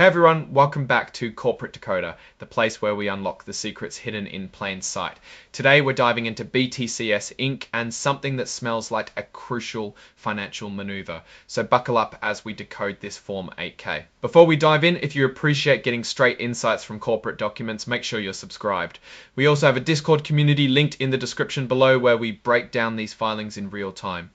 Hey everyone, welcome back to Corporate Decoder, the place where we unlock the secrets hidden in plain sight. Today we're diving into BTCS Inc. and something that smells like a crucial financial maneuver. So buckle up as we decode this Form 8K. Before we dive in, if you appreciate getting straight insights from corporate documents, make sure you're subscribed. We also have a Discord community linked in the description below where we break down these filings in real time.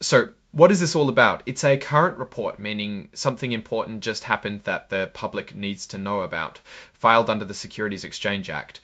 So what is this all about? It's a current report, meaning something important just happened that the public needs to know about, filed under the Securities Exchange Act.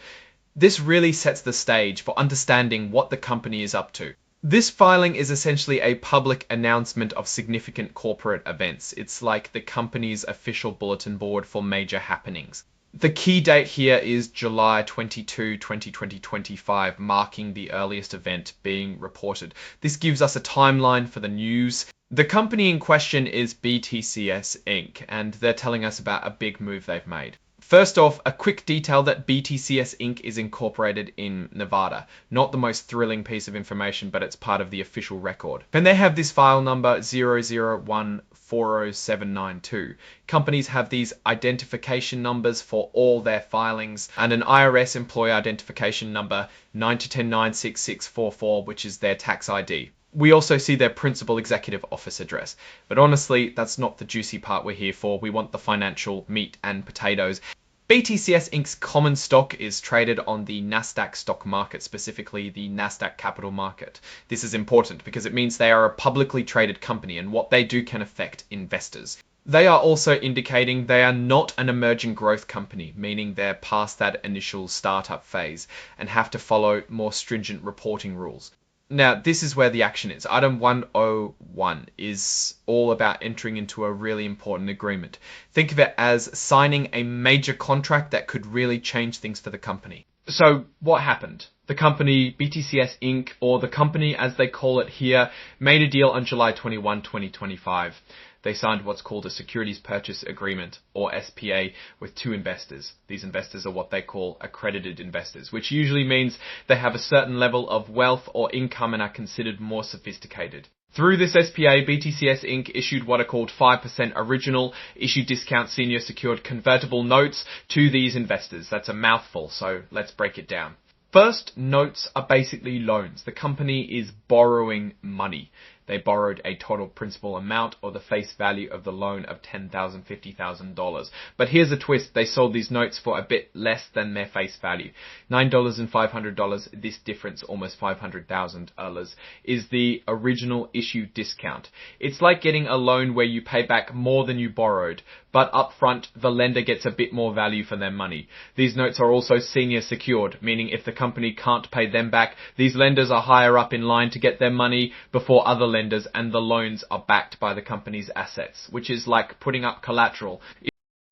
This really sets the stage for understanding what the company is up to. This filing is essentially a public announcement of significant corporate events. It's like the company's official bulletin board for major happenings. The key date here is July 22, 2025, marking the earliest event being reported. This gives us a timeline for the news. The company in question is BTCS Inc., and they're telling us about a big move they've made. First off, a quick detail that BTCS Inc. is incorporated in Nevada. Not the most thrilling piece of information, but it's part of the official record. And they have this file number 001-40792. Companies have these identification numbers for all their filings and an IRS employee identification number 910966644, which is their tax ID. We also see their principal executive office address. But honestly, that's not the juicy part we're here for. We want the financial meat and potatoes. BTCS Inc.'s common stock is traded on the Nasdaq stock market, specifically the Nasdaq Capital Market. This is important because it means they are a publicly traded company and what they do can affect investors. They are also indicating they are not an emerging growth company, meaning they're past that initial startup phase and have to follow more stringent reporting rules. Now, this is where the action is. Item 101 is all about entering into a really important agreement. Think of it as signing a major contract that could really change things for the company. So what happened? The company, BTCS Inc., or the company as they call it here, made a deal on July 21, 2025. They signed what's called a Securities Purchase Agreement, or SPA, with two investors. These investors are what they call accredited investors, which usually means they have a certain level of wealth or income and are considered more sophisticated. Through this SPA, BTCS Inc. issued what are called 5% original, issue discount senior secured convertible notes to these investors. That's a mouthful, so let's break it down. First, notes are basically loans. The company is borrowing money. They borrowed a total principal amount or the face value of the loan of $10,000, $50,000. But here's a twist. They sold these notes for a bit less than their face value. $9,500. This difference, almost $500,000, is the original issue discount. It's like getting a loan where you pay back more than you borrowed, but upfront the lender gets a bit more value for their money. These notes are also senior secured, meaning if the company can't pay them back, these lenders are higher up in line to get their money before other lenders, and the loans are backed by the company's assets, which is like putting up collateral.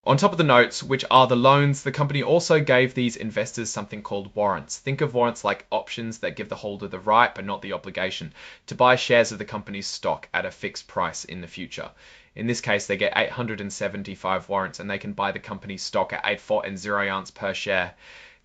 On top of the notes, which are the loans, the company also gave these investors something called warrants. Think of warrants like options that give the holder the right, but not the obligation, to buy shares of the company's stock at a fixed price in the future. In this case, they get 875 warrants and they can buy the company's stock at 8 0 ounce per share.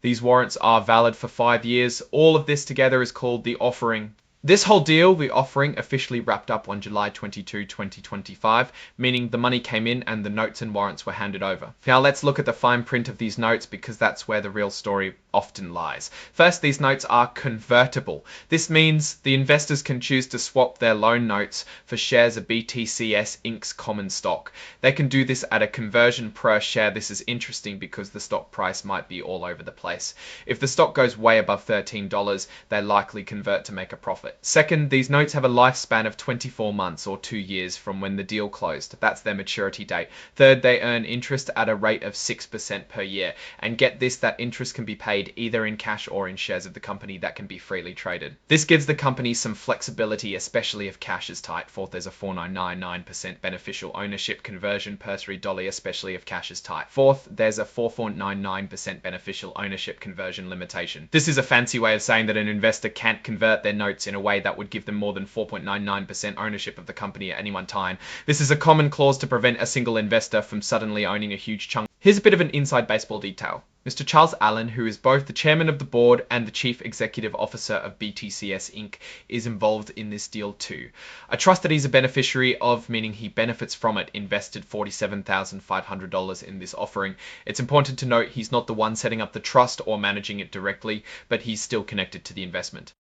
These warrants are valid for 5 years. All of this together is called the offering. This whole deal, the offering, officially wrapped up on July 22, 2025, meaning the money came in and the notes and warrants were handed over. Now let's look at the fine print of these notes because that's where the real story often lies. First, these notes are convertible. This means the investors can choose to swap their loan notes for shares of BTCS Inc.'s common stock. They can do this at a conversion per share. This is interesting because the stock price might be all over the place. If the stock goes way above $13, they likely convert to make a profit. Second, these notes have a lifespan of 24 months or 2 years from when the deal closed. That's their maturity date. Third, they earn interest at a rate of 6% per year. And get this, that interest can be paid either in cash or in shares of the company that can be freely traded. This gives the company some flexibility, especially if cash is tight. Fourth, there's a 4999% beneficial ownership conversion per $3, especially if cash is tight. Fourth, there's a 4499% beneficial ownership conversion limitation. This is a fancy way of saying that an investor can't convert their notes in a way that would give them more than 4.99% ownership of the company at any one time. This is a common clause to prevent a single investor from suddenly owning a huge chunk. Here's a bit of an inside baseball detail. Mr. Charles Allen, who is both the chairman of the board and the chief executive officer of BTCS Inc., is involved in this deal too. A trust that he's a beneficiary of, meaning he benefits from it, invested $47,500 in this offering. It's important to note he's not the one setting up the trust or managing it directly, but he's still connected to the investment.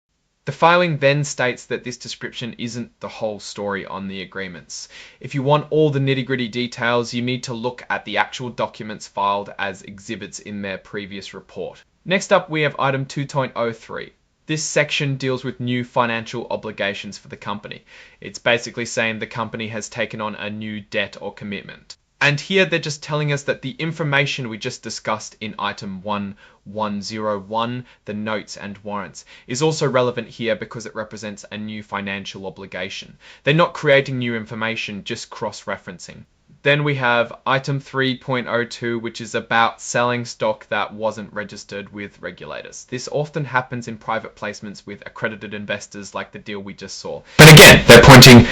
The filing then states that this description isn't the whole story on the agreements. If you want all the nitty-gritty details, you need to look at the actual documents filed as exhibits in their previous report. Next up, we have item 2.03. This section deals with new financial obligations for the company. It's basically saying the company has taken on a new debt or commitment. And here they're just telling us that the information we just discussed in item 1101, the notes and warrants, is also relevant here because it represents a new financial obligation. They're not creating new information, just cross-referencing. Then we have item 3.02, which is about selling stock that wasn't registered with regulators. This often happens in private placements with accredited investors like the deal we just saw. But again, they're pointing